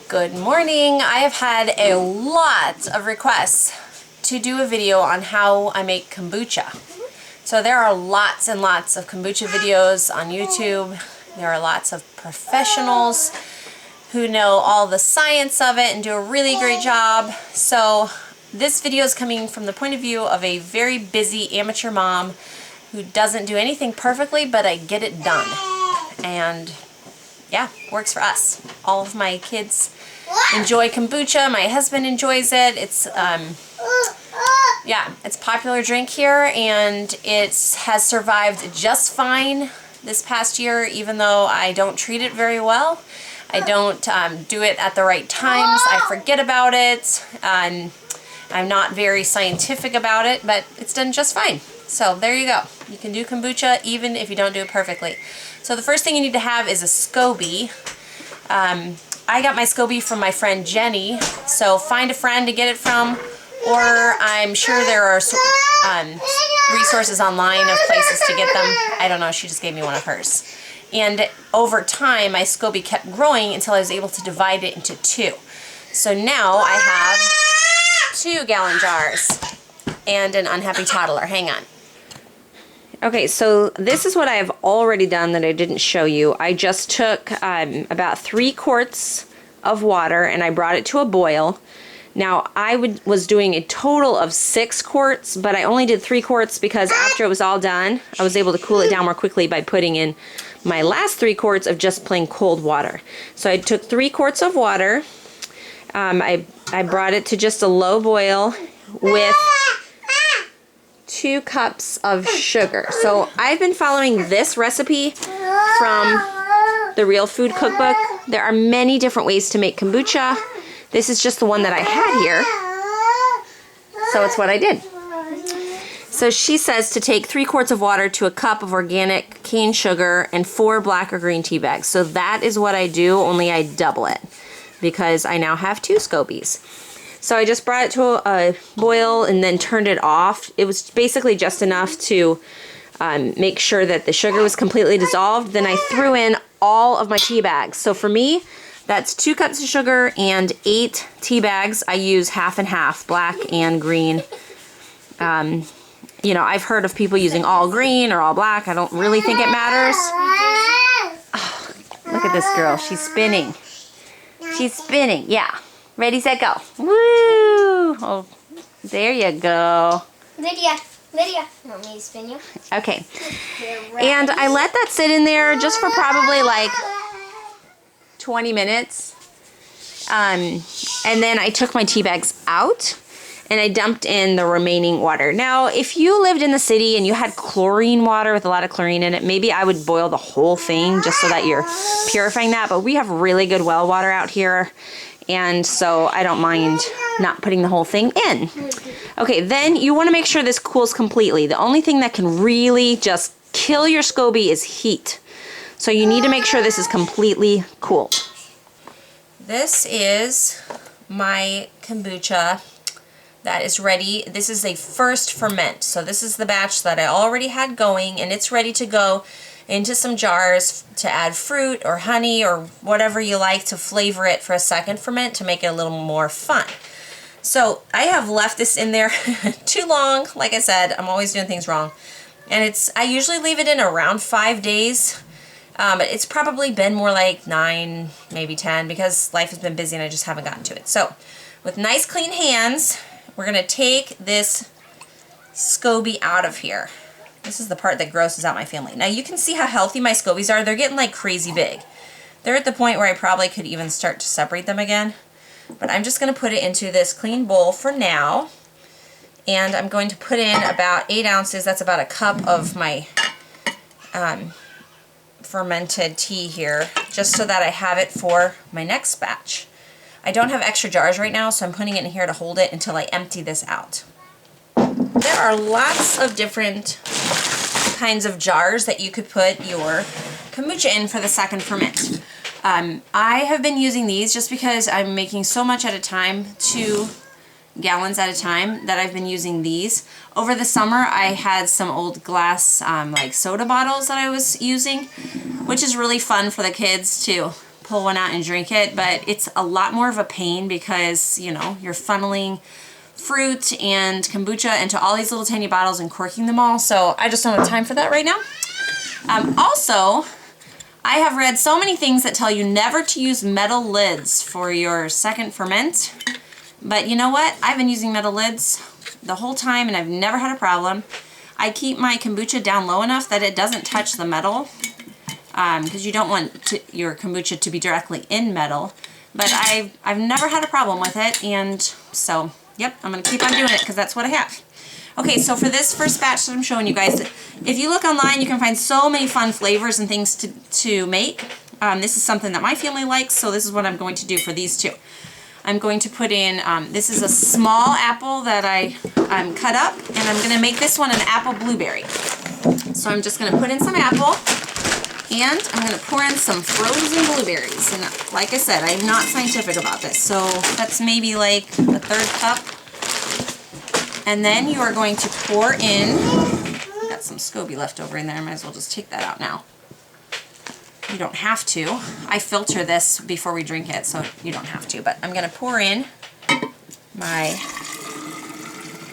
Good morning. I have had a lot of requests to do a video on how I make kombucha. So there are lots and lots of kombucha videos on YouTube. There are lots of professionals who know all the science of it and do a really great job. So this video is coming from the point of view of a very busy amateur mom who doesn't do anything perfectly, but I get it done. And yeah, works for us. All of my kids enjoy kombucha. My husband enjoys it. It's yeah, it's a popular drink here, and it has survived just fine this past year, even though I don't treat it very well. I don't do it at the right times. I forget about it. I'm not very scientific about it, but it's done just fine. So there you go. You can do kombucha even if you don't do it perfectly. So the first thing you need to have is a Scoby. I got my Scoby from my friend Jenny, so find a friend to get it from, or I'm sure there are resources online of places to get them. I don't know, she just gave me one of hers. And over time, my Scoby kept growing until I was able to divide it into two. So now I have 2-gallon jars and an unhappy toddler. Hang on. Okay, so this is what I have already done that I didn't show you. I just took about 3 quarts of water and I brought it to a boil. Now, I was doing a total of 6 quarts, but I only did 3 quarts because after it was all done, I was able to cool it down more quickly by putting in my last 3 quarts of just plain cold water. So I took 3 quarts of water. I brought it to just a low boil with 2 cups of sugar. So I've been following this recipe from the Real Food Cookbook. There are many different ways to make kombucha. This is just the one that I had here, so it's what I did. So she says to take 3 quarts of water to a cup of organic cane sugar and 4 black or green tea bags. So that is what I do, only I double it because I now have 2 Scobies. So I just brought it to a boil and then turned it off. It was basically just enough to make sure that the sugar was completely dissolved. Then I threw in all of my tea bags. So for me, that's 2 cups of sugar and 8 tea bags. I use half and half, black and green. You know, I've heard of people using all green or all black. I don't really think it matters. Oh, look at this girl. She's spinning. She's spinning. Yeah. Ready, set, go. Woo! Oh, there you go. Lydia, want me to spin you? Okay. And I let that sit in there just for probably like 20 minutes. And then I took my tea bags out and I dumped in the remaining water. Now, if you lived in the city and you had chlorine water with a lot of chlorine in it, maybe I would boil the whole thing just so that you're purifying that. But we have really good well water out here, and so I don't mind not putting the whole thing in. Okay, then you want to make sure this cools completely. The only thing that can really just kill your Scoby is heat. So you need to make sure this is completely cooled. This is my kombucha that is ready. This is a first ferment. So this is the batch that I already had going, and it's ready to go into some jars to add fruit or honey or whatever you like to flavor it for a second ferment to make it a little more fun. So I have left this in there too long. Like I said, I'm always doing things wrong. And I usually leave it in around 5 days. But it's probably been more like 9, maybe 10, because life has been busy and I just haven't gotten to it. So with nice clean hands, we're going to take this Scoby out of here. This is the part that grosses out my family. Now you can see how healthy my Scobies are. They're getting like crazy big. They're at the point where I probably could even start to separate them again. But I'm just going to put it into this clean bowl for now. And I'm going to put in about 8 ounces. That's about a cup of my fermented tea here, just so that I have it for my next batch. I don't have extra jars right now, so I'm putting it in here to hold it until I empty this out. There are lots of different kinds of jars that you could put your kombucha in for the second ferment. I have been using these just because I'm making so much at a time, 2 gallons at a time, that I've been using these. Over the summer I had some old glass like soda bottles that I was using, which is really fun for the kids to pull one out and drink it, but it's a lot more of a pain because, you know, you're funneling fruit and kombucha into all these little tiny bottles and corking them all, so I just don't have time for that right now. Also, I have read so many things that tell you never to use metal lids for your second ferment, but you know what? I've been using metal lids the whole time and I've never had a problem. I keep my kombucha down low enough that it doesn't touch the metal, because you don't want your kombucha to be directly in metal, but I've never had a problem with it, and so yep, I'm going to keep on doing it because that's what I have. Okay, so for this first batch that I'm showing you guys, if you look online, you can find so many fun flavors and things to make. This is something that my family likes, so this is what I'm going to do for these two. I'm going to put in, this is a small apple that I cut up, and I'm going to make this one an apple blueberry. So I'm just going to put in some apple, and I'm going to pour in some frozen blueberries. And like I said, I'm not scientific about this, so that's maybe like a third cup. And then you are going to pour in, I've got some Scoby left over in there, I might as well just take that out now. You don't have to. I filter this before we drink it, so you don't have to, but I'm going to pour in my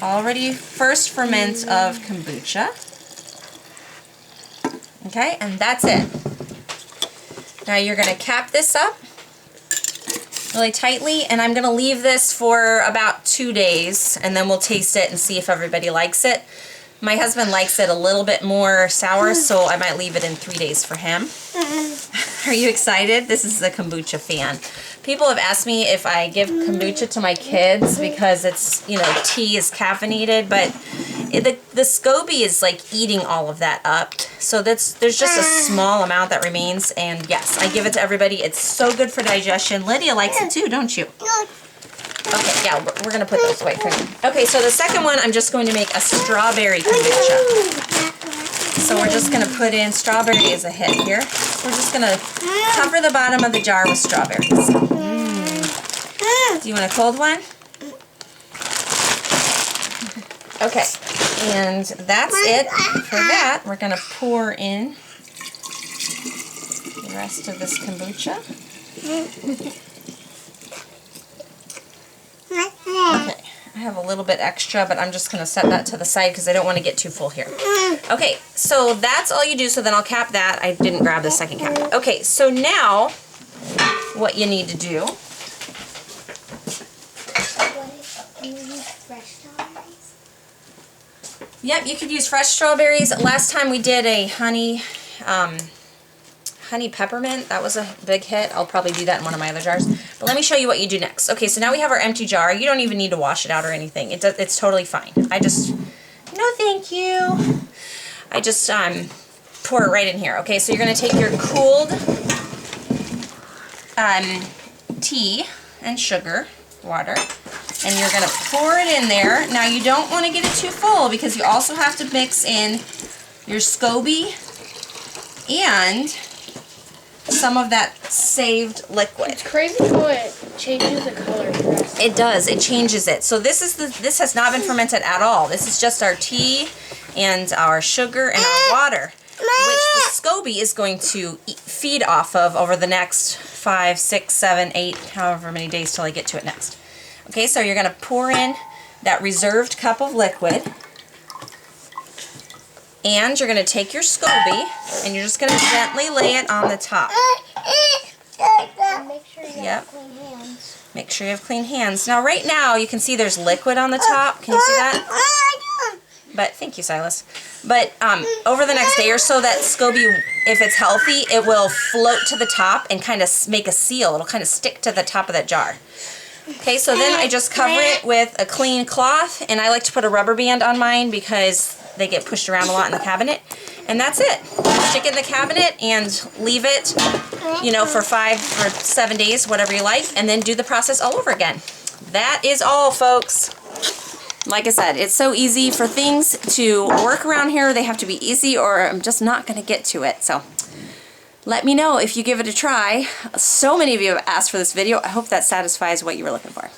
already first ferment of kombucha. Okay, and that's it. Now you're going to cap this up really tightly, and I'm going to leave this for about 2 days, and then we'll taste it and see if everybody likes it. My husband likes it a little bit more sour, so I might leave it in 3 days for him. Are you excited? This is the kombucha fan. People have asked me if I give kombucha to my kids because it's, you know, tea is caffeinated, but the Scoby is like eating all of that up. So there's just a small amount that remains, and yes, I give it to everybody. It's so good for digestion. Lydia likes it too, don't you? Okay, yeah, we're going to put those away for you. Okay, so the second one, I'm just going to make a strawberry kombucha. So we're just going to put in, strawberry is a hit here. We're just going to cover the bottom of the jar with strawberries. Do you want a cold one? Okay, and that's it for that. We're going to pour in the rest of this kombucha. Okay, I have a little bit extra, but I'm just going to set that to the side because I don't want to get too full here. Okay, so that's all you do, so then I'll cap that. I didn't grab the second cap. Okay, so now what you need to do. Yep, you could use fresh strawberries. Last time we did a honey peppermint. That was a big hit. I'll probably do that in one of my other jars. But let me show you what you do next. Okay, so now we have our empty jar. You don't even need to wash it out or anything. It's totally fine. No thank you. I just pour it right in here. Okay, so you're going to take your cooled tea and sugar, water, and you're going to pour it in there. Now you don't want to get it too full because you also have to mix in your Scoby and some of that saved liquid. It's crazy how it changes the color. It does. It changes it. So this has not been fermented at all. This is just our tea and our sugar and our water, which the Scoby is going to feed off of over the next 5, 6, 7, 8, however many days till I get to it next. Okay, so you're going to pour in that reserved cup of liquid. And you're going to take your Scoby, and you're just going to gently lay it on the top. Make sure you have clean hands. Make sure you have clean hands. Now, right now, you can see there's liquid on the top. Can you see that? But, thank you, Silas. But over the next day or so, that Scoby, if it's healthy, it will float to the top and kind of make a seal. It'll kind of stick to the top of that jar. Okay, so then I just cover it with a clean cloth, and I like to put a rubber band on mine because they get pushed around a lot in the cabinet. And that's it. Stick it in the cabinet and leave it, you know, for 5 or 7 days, whatever you like, and then do the process all over again. That is all, folks. Like I said, it's so easy for things to work around here. They have to be easy or I'm just not going to get to it. So let me know if you give it a try. So many of you have asked for this video. I hope that satisfies what you were looking for.